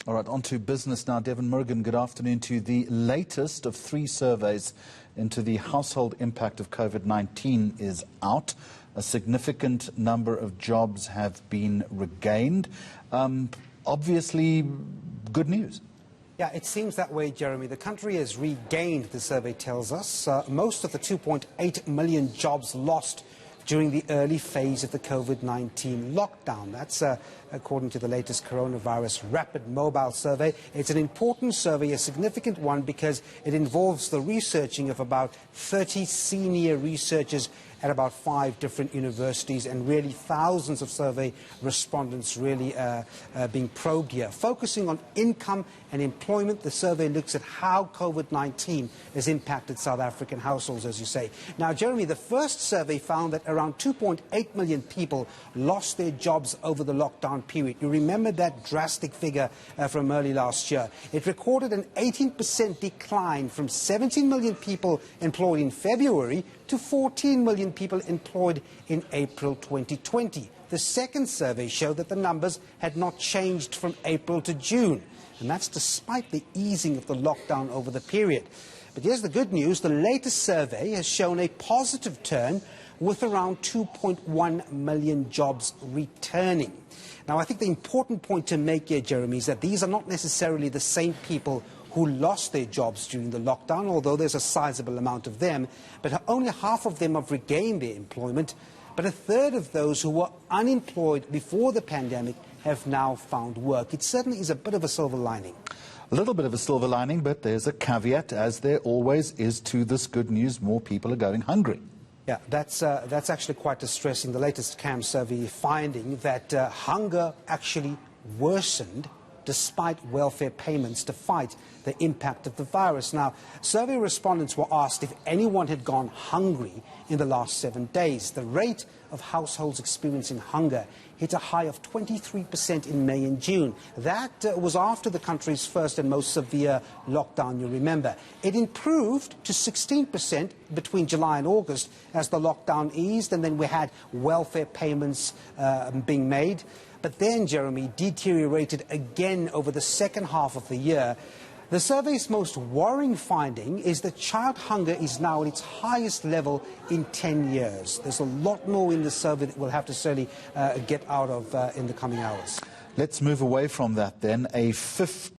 All right, on to business now. Devan, Murugan, good afternoon to you. The latest of 3 surveys into the household impact of COVID-19 is out. A significant number of jobs have been regained. Obviously, good news. Yeah, it seems that way, Jeremy. The country has regained, the survey tells us, most of the 2.8 million jobs lost during the early phase of the COVID-19 lockdown. That's according to the latest coronavirus rapid mobile survey. It's an important survey, a significant one, because it involves the researching of about 30 senior researchers at about 5 different universities, and really thousands of survey respondents really being probed here. Focusing on income and employment, the survey looks at how COVID-19 has impacted South African households, as you say. Now, Jeremy, the first survey found that around 2.8 million people lost their jobs over the lockdown period. You remember that drastic figure from early last year. It recorded an 18% decline from 17 million people employed in February to 14 million people employed in April 2020. The second survey showed that the numbers had not changed from April to June, and that's despite the easing of the lockdown over the period. But here's the good news. The latest survey has shown a positive turn, with around 2.1 million jobs returning. Now, I think the important point to make here, Jeremy, is that these are not necessarily the same people who lost their jobs during the lockdown, although there's a sizable amount of them, but only half of them have regained their employment. But a third of those who were unemployed before the pandemic have now found work. It certainly is a bit of a silver lining. A little bit of a silver lining, but there's a caveat, as there always is to this good news. More people are going hungry. Yeah, that's actually quite distressing. The latest CRAM Survey finding that hunger actually worsened despite welfare payments to fight the impact of the virus. Now, survey respondents were asked if anyone had gone hungry in the last 7 days. The rate of households experiencing hunger hit a high of 23% in May and June. That was after the country's first and most severe lockdown, you remember. It improved to 16% between July and August as the lockdown eased, and then we had welfare payments being made. But then, Jeremy, deteriorated again over the second half of the year. The survey's most worrying finding is that child hunger is now at its highest level in 10 years. There's a lot more in the survey that we'll have to certainly get out of in the coming hours. Let's move away from that then.